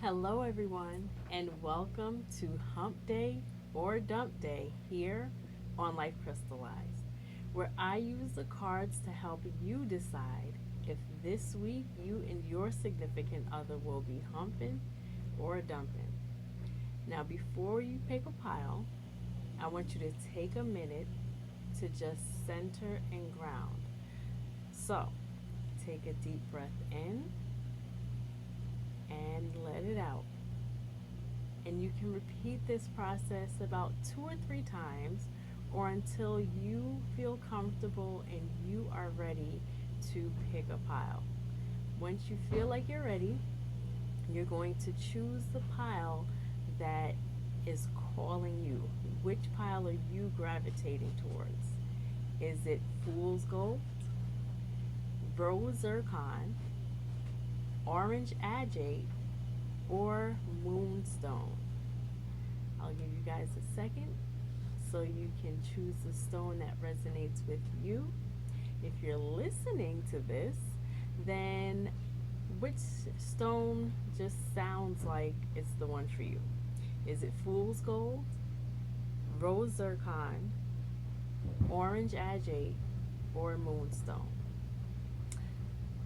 Hello, everyone, and welcome to Humpday or Dumpday here on Life Crystallized, where I use the cards to help you decide if this week you and your significant other will be humping or dumping. Now, before you pick a pile, I want you to take a minute to just center and ground. So, take a deep breath in and let it out. And you can repeat this process about 2 or 3 times or until you feel comfortable and you are ready to pick a pile. Once you feel like you're ready, you're going to choose the pile that is calling you. Which pile are you gravitating towards? Is it Fool's Gold, Rose Zircon, Orange Agate, or Moonstone? I'll give you guys a second so you can choose the stone that resonates with you. If you're listening to this, then which stone just sounds like it's the one for you? Is it Fool's Gold, Rose Zircon, Orange Agate, or Moonstone?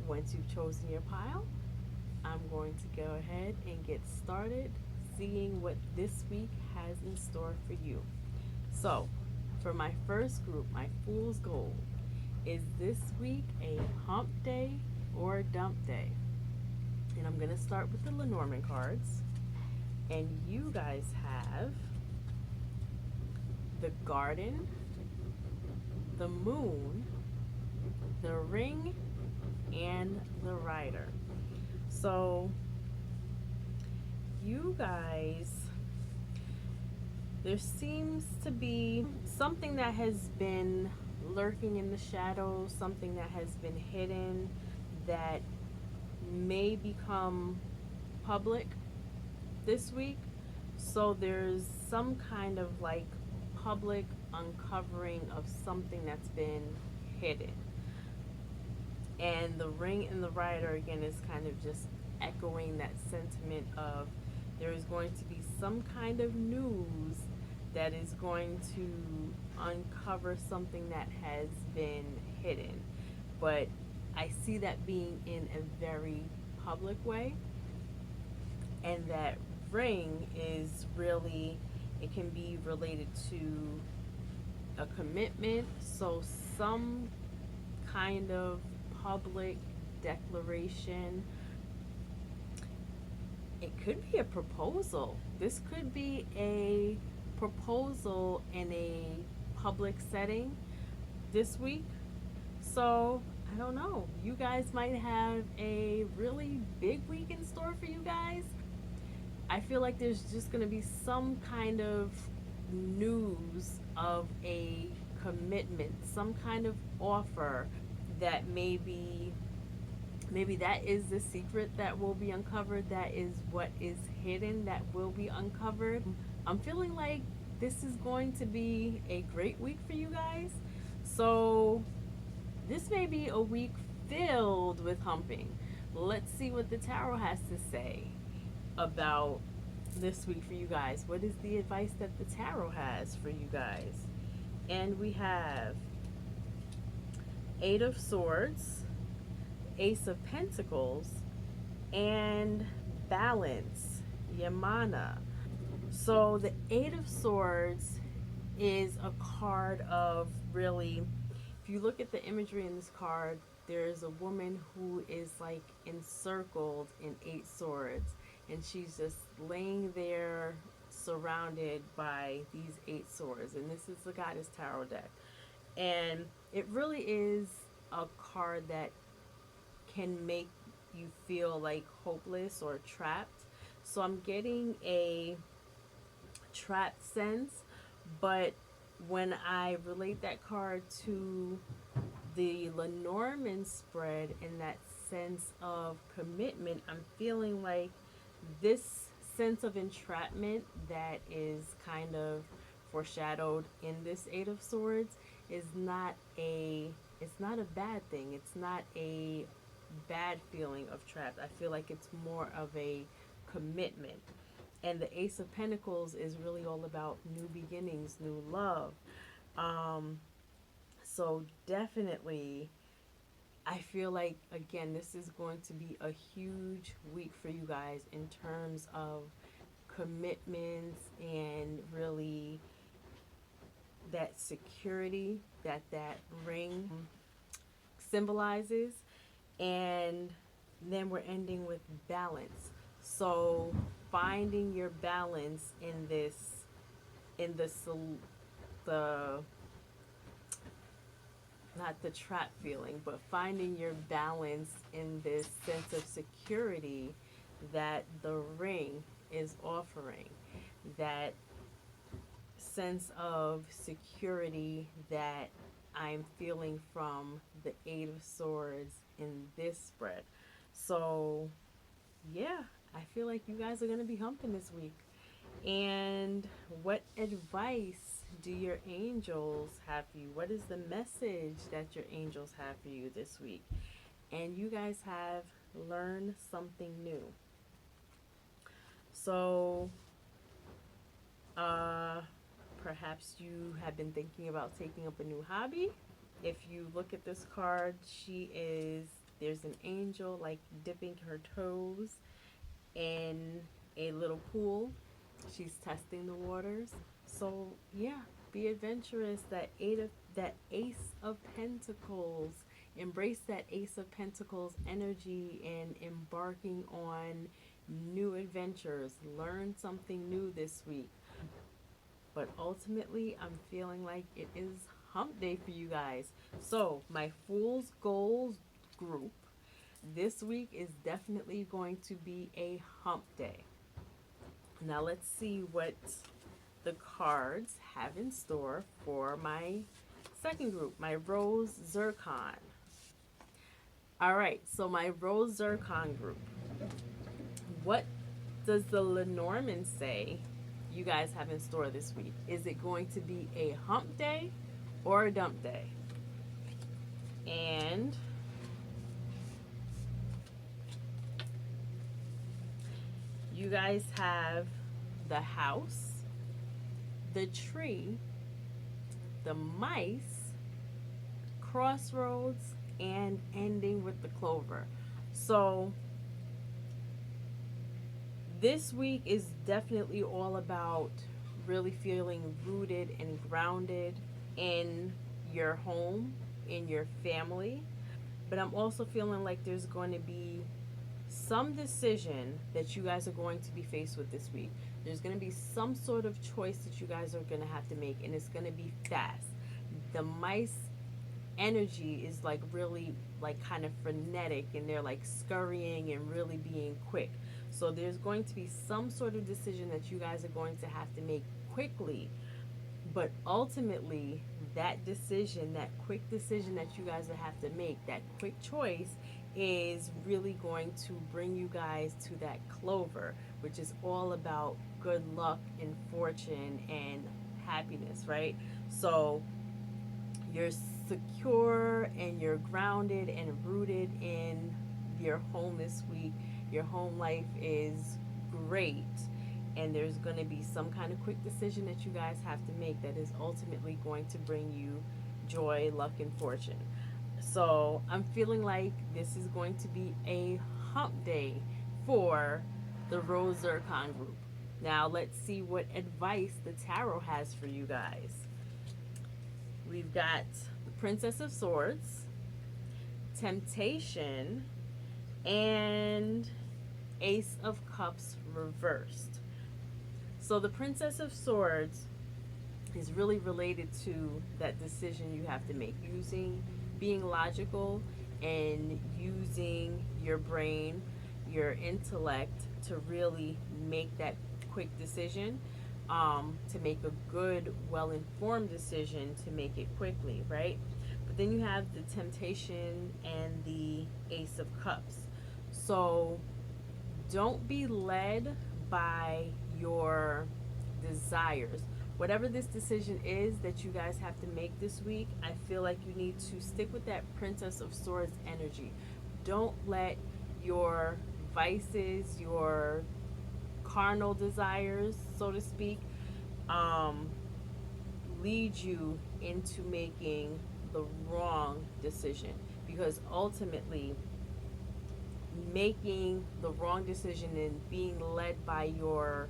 Once you've chosen your pile, I'm going to go ahead and get started seeing what this week has in store for you. So, for my first group, my Fool's Gold, is this week a hump day or a dump day? And I'm going to start with the Lenormand cards. And you guys have the Garden, the Moon, the Ring, and the Rider. So, you guys, there seems to be something that has been lurking in the shadows, something that has been hidden that may become public this week. So, there's some kind of like public uncovering of something that's been hidden. And the Ring and the Rider again is kind of just echoing that sentiment of there is going to be some kind of news that is going to uncover something that has been hidden. But I see that being in a very public way. And that ring is really, it can be related to a commitment. So some kind of public declaration. It could be a proposal. This could be a proposal in a public setting this week. So, I don't know. You guys might have a really big week in store for you guys. I feel like there's just going to be some kind of news of a commitment, some kind of offer that maybe that is the secret that will be uncovered, that is what is hidden that will be uncovered. I'm feeling like this is going to be a great week for you guys. So this may be a week filled with humping. Let's see what the tarot has to say about this week for you guys. What is the advice that the tarot has for you guys? And we have Eight of Swords, Ace of Pentacles, and Balance, Yamana. So the Eight of Swords is a card of really, if you look at the imagery in this card, there's a woman who is like encircled in 8 swords, and she's just laying there surrounded by these 8 swords. And this is the Goddess Tarot deck. And it really is a card that can make you feel like hopeless or trapped. So I'm getting a trapped sense, but when I relate that card to the Lenormand spread and that sense of commitment, I'm feeling like this sense of entrapment that is kind of foreshadowed in this Eight of Swords is not a, it's not a bad thing. It's not a bad feeling of trapped. I feel like it's more of a commitment. And the Ace of Pentacles is really all about new beginnings, new love. So definitely, I feel like, again, this is going to be a huge week for you guys in terms of commitments and really that security that that ring symbolizes. And then we're ending with balance. So finding your balance in this, in the not the trap feeling, but finding your balance in this sense of security that the ring is offering, that sense of security that I'm feeling from the Eight of Swords in this spread. So, yeah, I feel like you guys are going to be humping this week. And what advice do your angels have for you? What is the message that your angels have for you this week? And you guys have learned something new. So, perhaps you have been thinking about taking up a new hobby. If you look at this card, there's an angel like dipping her toes in a little pool. She's testing the waters. So yeah, be adventurous. That Ace of Pentacles. Embrace that Ace of Pentacles energy and embarking on new adventures. Learn something new this week. But ultimately, I'm feeling like it is hump day for you guys. So my Fool's Goals group this week is definitely going to be a hump day. Now let's see what the cards have in store for my second group, my Rose Zircon. All right, so my Rose Zircon group. What does the Lenormand say you guys have in store this week? Is it going to be a hump day or a dump day? And you guys have the house, the tree, the mice, crossroads, and ending with the clover. So this week is definitely all about really feeling rooted and grounded in your home, in your family. But I'm also feeling like there's going to be some decision that you guys are going to be faced with this week. There's going to be some sort of choice that you guys are going to have to make, and it's going to be fast. The mice energy is like really like kind of frenetic, and they're like scurrying and really being quick. So there's going to be some sort of decision that you guys are going to have to make quickly. But ultimately, that decision, that quick decision that you guys will have to make, that quick choice is really going to bring you guys to that clover, which is all about good luck and fortune and happiness, right? So you're secure and you're grounded and rooted in your home this week. Your home life is great, and there's going to be some kind of quick decision that you guys have to make that is ultimately going to bring you joy, luck, and fortune. So I'm feeling like this is going to be a hump day for the Rose Zircon group. Now let's see what advice the tarot has for you guys. We've got the Princess of Swords, Temptation, and Ace of Cups reversed. So the Princess of Swords is really related to that decision you have to make, being logical and using your brain, your intellect to really make that quick decision, to make a good, well-informed decision, to make it quickly, right? But then you have the Temptation and the Ace of Cups. So don't be led by your desires. Whatever this decision is that you guys have to make this week, I feel like you need to stick with that Princess of Swords energy. Don't let your vices, your carnal desires, so to speak, um, lead you into making the wrong decision. Because ultimately, making the wrong decision and being led by your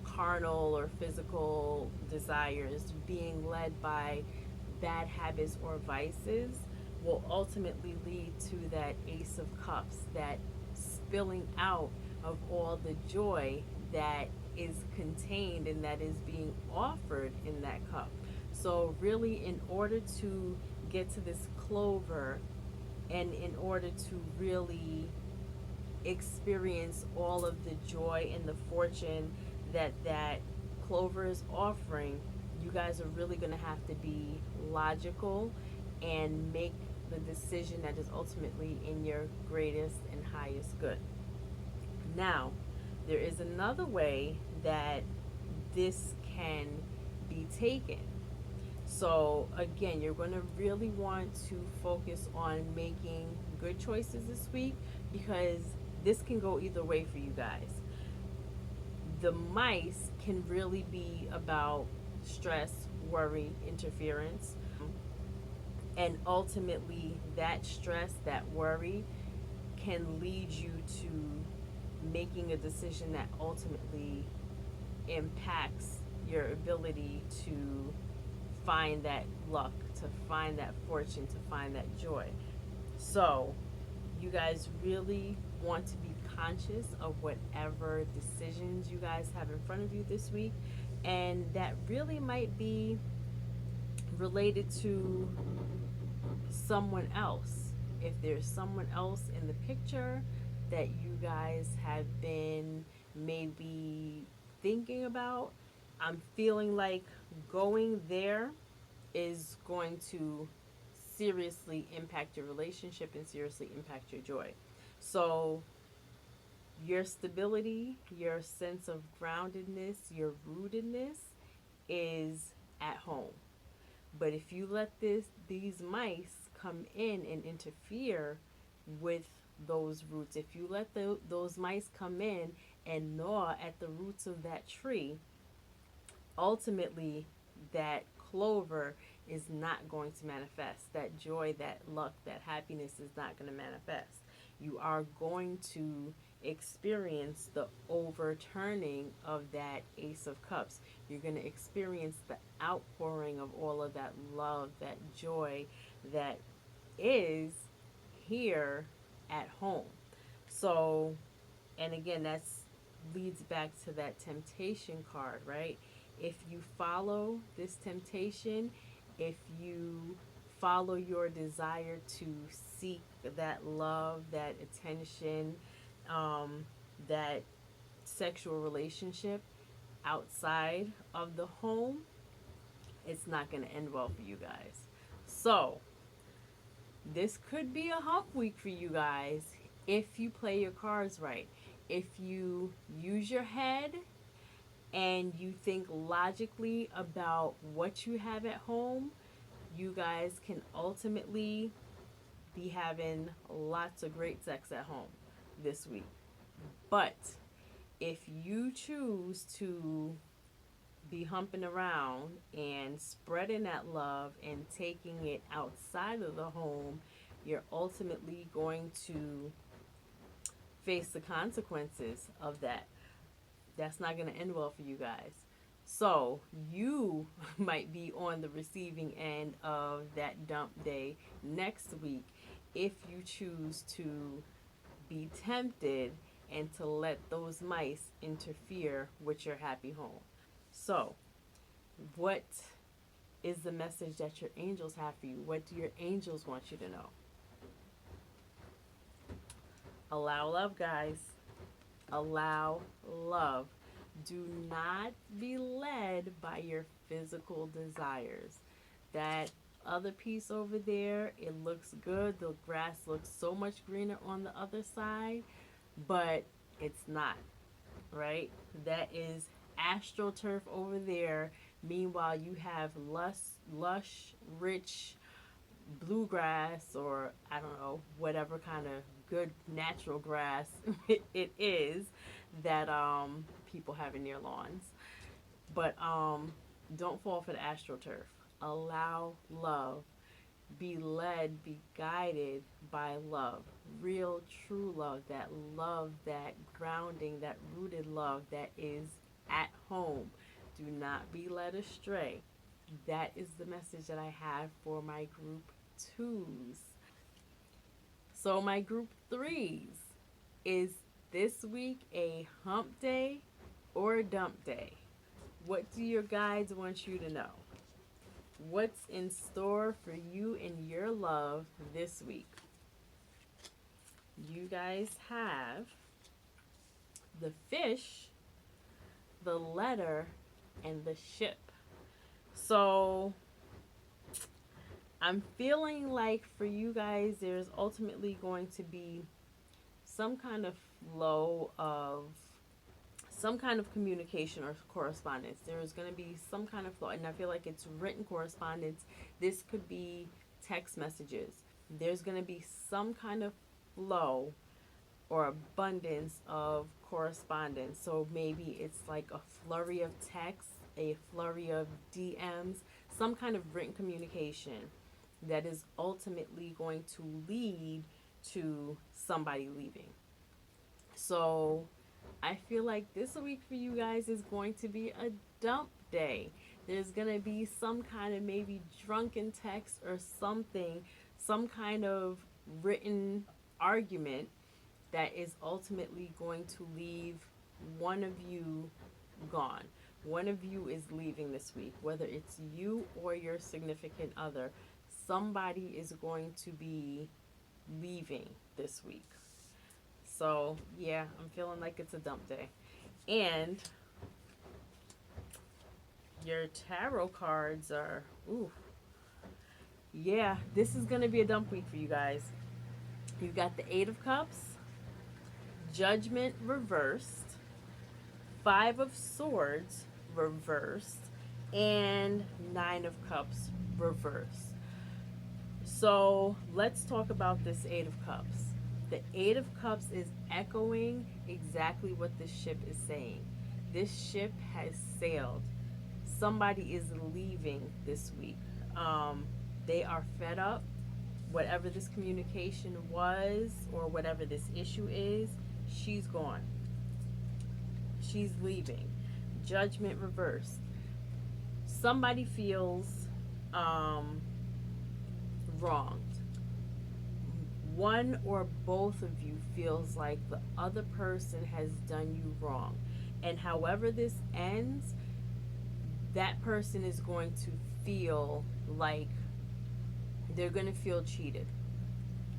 carnal or physical desires, being led by bad habits or vices, will ultimately lead to that Ace of Cups, that spilling out of all the joy that is contained and that is being offered in that cup. So, really, in order to get to this clover and in order to really experience all of the joy and the fortune that that clover is offering, you guys are really going to have to be logical and make the decision that is ultimately in your greatest and highest good. Now, there is another way that this can be taken. So, again, you're going to really want to focus on making good choices this week, because this can go either way for you guys. The mice can really be about stress, worry, interference. And ultimately, that stress, that worry, can lead you to making a decision that ultimately impacts your ability to find that luck, to find that fortune, to find that joy. So, you guys really want to be conscious of whatever decisions you guys have in front of you this week. And that really might be related to someone else. If there's someone else in the picture that you guys have been maybe thinking about, I'm feeling like going there is going to seriously impact your relationship and seriously impact your joy. So, your stability, your sense of groundedness, your rootedness is at home. But if you let these mice come in and interfere with those roots, if you let those mice come in and gnaw at the roots of that tree, ultimately that clover is not going to manifest. That joy, that luck, that happiness is not going to manifest. You are going to experience the overturning of that Ace of Cups. You're going to experience the outpouring of all of that love, that joy that is here at home. So, and again, that's leads back to that temptation card, right? If you follow this temptation, if you follow your desire to seek that love, that attention, that sexual relationship outside of the home, it's not going to end well for you guys. So, this could be a hump week for you guys if you play your cards right. If you use your head and you think logically about what you have at home, you guys can ultimately be having lots of great sex at home this week. But if you choose to be humping around and spreading that love and taking it outside of the home, you're ultimately going to face the consequences of that. That's not going to end well for you guys. So you might be on the receiving end of that dump day next week if you choose to be tempted and to let those mice interfere with your happy home. So, what is the message that your angels have for you? What do your angels want you to know? Allow love, guys. Allow love. Do not be led by your physical desires. That other piece over there, it looks good. The grass looks so much greener on the other side, but it's not, right? That is astroturf over there. Meanwhile, you have lush, rich, bluegrass, or I don't know, whatever kind of good natural grass it is that people have in their lawns. But don't fall for the astroturf. Allow love. Be led, be guided by love. Real, true love, that grounding, that rooted love that is at home. Do not be led astray. That is the message that I have for my group twos. So, my group threes, is this week a hump day or a dump day? What do your guides want you to know? What's in store for you and your love this week? You guys have the fish, the letter, and the ship. So I'm feeling like for you guys, there's ultimately going to be some kind of flow of some kind of communication or correspondence. There is going to be some kind of flow, and I feel like it's written correspondence. This could be text messages. There's going to be some kind of flow or abundance of correspondence. So maybe it's like a flurry of texts, a flurry of DMs, some kind of written communication that is ultimately going to lead to somebody leaving. So I feel like this week for you guys is going to be a dump day. There's going to be some kind of maybe drunken text or something, some kind of written argument that is ultimately going to leave one of you gone. One of you is leaving this week, whether it's you or your significant other. Somebody is going to be leaving this week. So, yeah, I'm feeling like it's a dump day. And your tarot cards are, ooh, yeah, this is going to be a dump week for you guys. You've got the Eight of Cups, Judgment reversed, Five of Swords reversed, and Nine of Cups reversed. So let's talk about this Eight of Cups. The Eight of Cups is echoing exactly what this ship is saying. This ship has sailed. Somebody is leaving this week. They are fed up. Whatever this communication was or whatever this issue is, she's gone. She's leaving. Judgment reversed. Somebody feels wronged. One or both of you feels like the other person has done you wrong. And however this ends, that person is going to feel like they're going to feel cheated.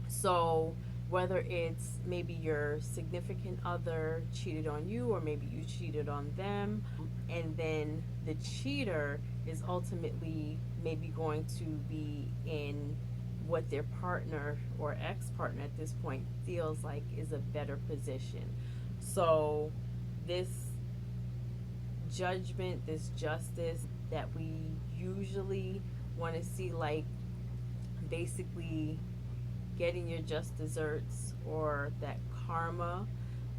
So whether it's maybe your significant other cheated on you, or maybe you cheated on them, and then the cheater is ultimately maybe going to be in what their partner or ex-partner at this point feels like is a better position. So this judgment, this justice that we usually want to see, like basically getting your just desserts, or that karma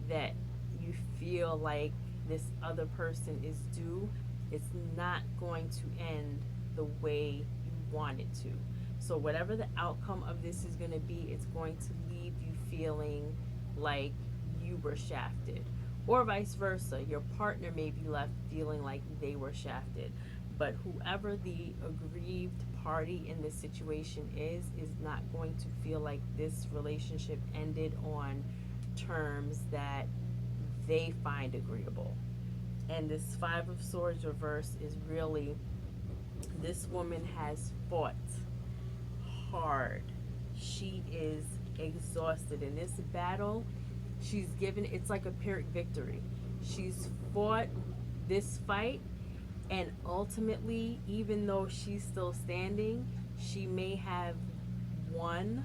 that you feel like this other person is due, it's not going to end the way you want it to. So whatever the outcome of this is going to be, it's going to leave you feeling like you were shafted, or vice versa. Your partner may be left feeling like they were shafted. But whoever the aggrieved party in this situation is not going to feel like this relationship ended on terms that they find agreeable. And this Five of Swords reverse is really, this woman has fought hard. She is exhausted in this battle. She's given, it's like a Pyrrhic victory. She's fought this fight, and ultimately, even though she's still standing, she may have won.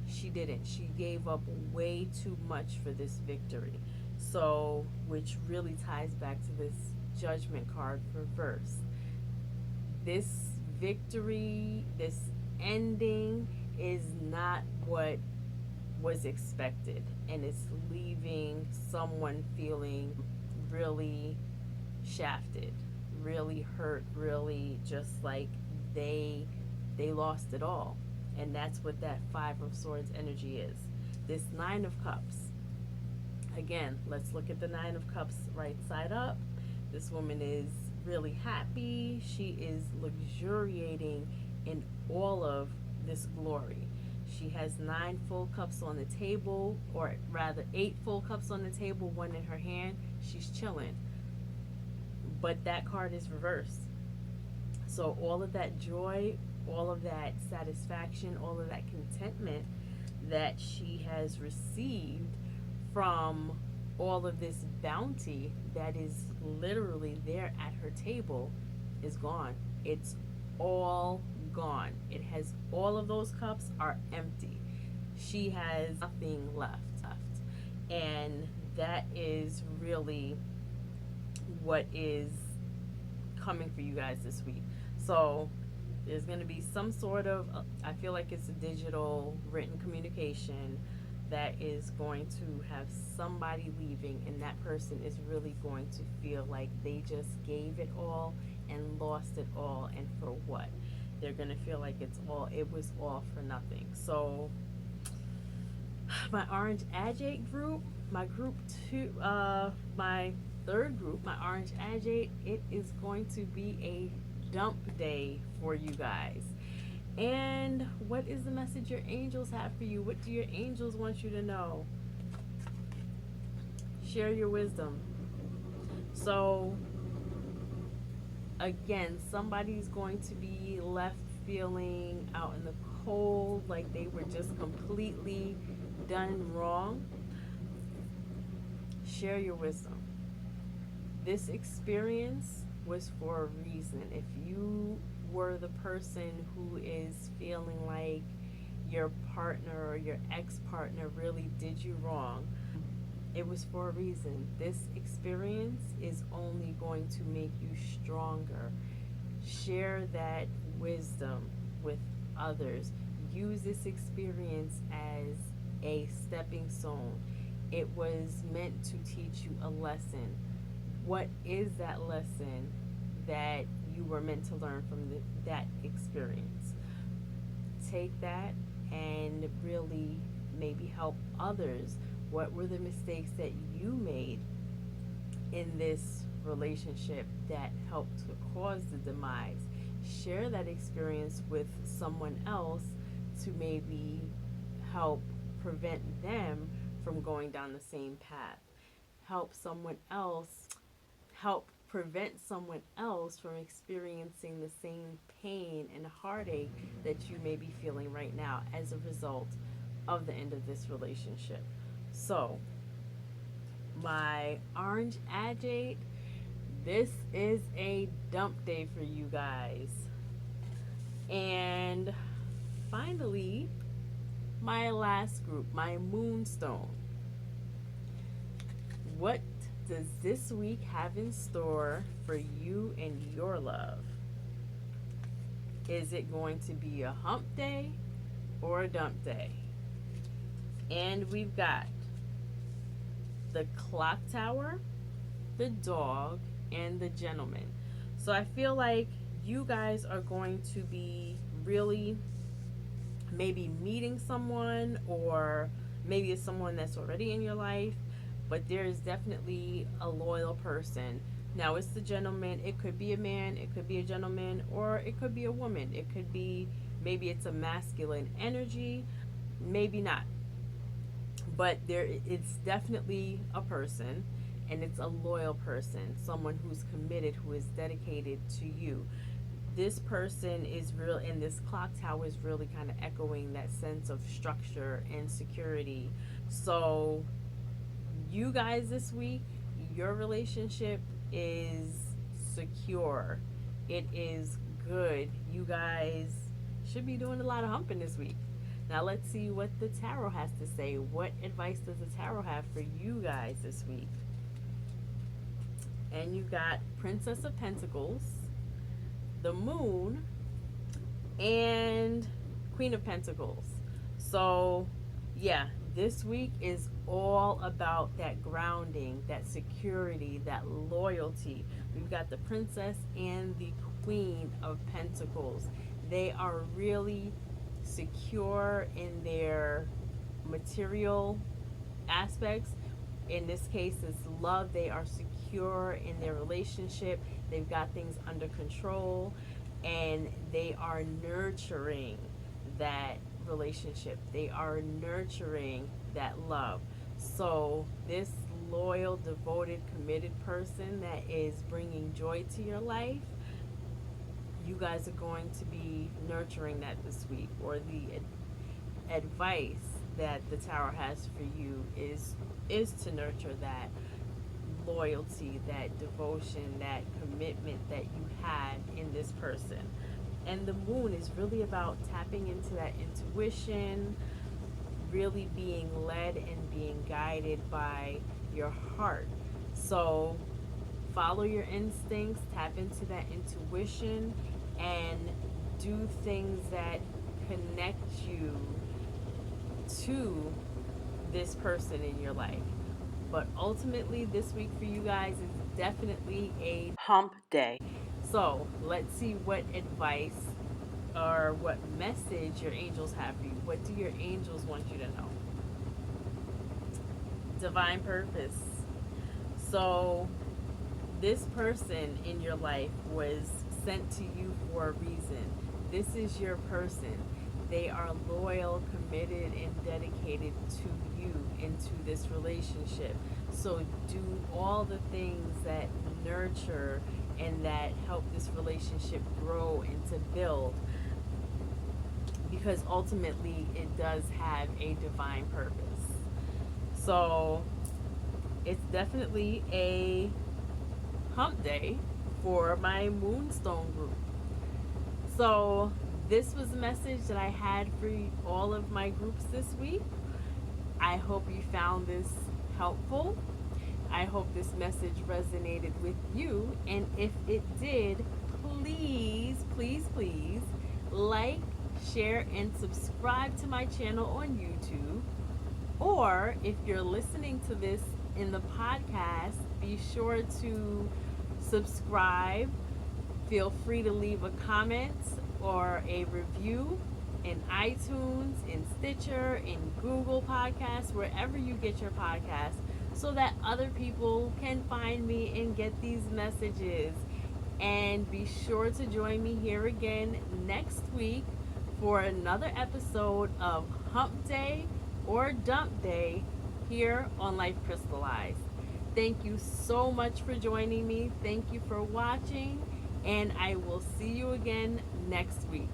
She didn't. She gave up way too much for this victory. So, which really ties back to this Judgment card reverse. This victory, this ending is not what was expected, and it's leaving someone feeling really shafted, really hurt, really just like they they lost it all. And that's what that 5 of Swords energy is. This 9 of Cups, again, let's look at the 9 of Cups right side up. This woman is really happy. She is luxuriating in all of this glory. She has 9 full cups on the table, or rather 8 full cups on the table, one in her hand. She's chilling. But that card is reversed. So all of that joy, all of that satisfaction, all of that contentment that she has received from all of this bounty that is literally there at her table is gone. It's all gone. It has, all of those cups are empty. She has nothing left. And that is really what is coming for you guys this week. So there's going to be some sort of, I feel like it's a digital written communication that is going to have somebody leaving, and that person is really going to feel like they just gave it all and lost it all, and for what? They're going to feel like it was all for nothing. So my Orange Agate group, my group 2, my third group, my Orange Agate, it is going to be a dump day for you guys. And what is the message your angels have for you? What do your angels want you to know? Share your wisdom. So again, somebody's going to be left feeling out in the cold, like they were just completely done wrong. Share your wisdom. This experience was for a reason. If you were the person who is feeling like your partner or your ex-partner really did you wrong, it was for a reason. This experience is only going to make you stronger. Share that wisdom with others. Use this experience as a stepping stone. It was meant to teach you a lesson. What is that lesson that you were meant to learn from that experience? Take that and really maybe help others. What were the mistakes that you made in this relationship that helped to cause the demise? Share that experience with someone else to maybe help prevent them from going down the same path. Help prevent someone else from experiencing the same pain and heartache that you may be feeling right now as a result of the end of this relationship. So, my Orange Agate, this is a dump day for you guys. And finally, my last group, my Moonstone. What does this week have in store for you and your love? Is it going to be a hump day or a dump day? And we've got the clock tower, the dog, and the gentleman. So I feel like you guys are going to be really maybe meeting someone, or maybe it's someone that's already in your life, but there is definitely a loyal person. Now it's the gentleman. It could be a man, it could be a gentleman, or it could be a woman. It could be, maybe it's a masculine energy, maybe not. But it's definitely a person, and it's a loyal person, someone who's committed, who is dedicated to you. This person is real, and this clock tower is really kind of echoing that sense of structure and security. So you guys this week, your relationship is secure. It is good. You guys should be doing a lot of humping this week. Now let's see what the tarot has to say. What advice does the tarot have for you guys this week? And you got Princess of Pentacles, the Moon, and Queen of Pentacles. So, yeah, this week is all about that grounding, that security, that loyalty. We've got the Princess and the Queen of Pentacles. They are really secure in their material aspects. In this case, it's love. They are secure in their relationship. They've got things under control, and they are nurturing that relationship. They are nurturing that love. So, this loyal, devoted, committed person that is bringing joy to your life, you guys are going to be nurturing that this week. Or the advice that the Tower has for you is to nurture that loyalty, that devotion, that commitment that you had in this person. And the Moon is really about tapping into that intuition, really being led and being guided by your heart. So follow your instincts, tap into that intuition, and do things that connect you to this person in your life. But ultimately, this week for you guys is definitely a hump day. So let's see what advice or what message your angels have for you. What do your angels want you to know? Divine purpose. So this person in your life was sent to you for a reason. This is your person. They are loyal, committed, and dedicated to you, into this relationship. So do all the things that nurture and that help this relationship grow and to build, because ultimately it does have a divine purpose. So it's definitely a hump day for my Moonstone group. So this was a message that I had for all of my groups this week. I hope you found this helpful. I hope this message resonated with you. And if it did, please, please, please like, share, and subscribe to my channel on YouTube. Or if you're listening to this in the podcast, be sure to subscribe. Feel free to leave a comment or a review in iTunes, in Stitcher, in Google Podcasts, wherever you get your podcasts, so that other people can find me and get these messages. And be sure to join me here again next week for another episode of Hump Day or Dump Day here on Life Crystallized. Thank you so much for joining me. Thank you for watching, and I will see you again next week.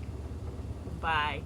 Bye.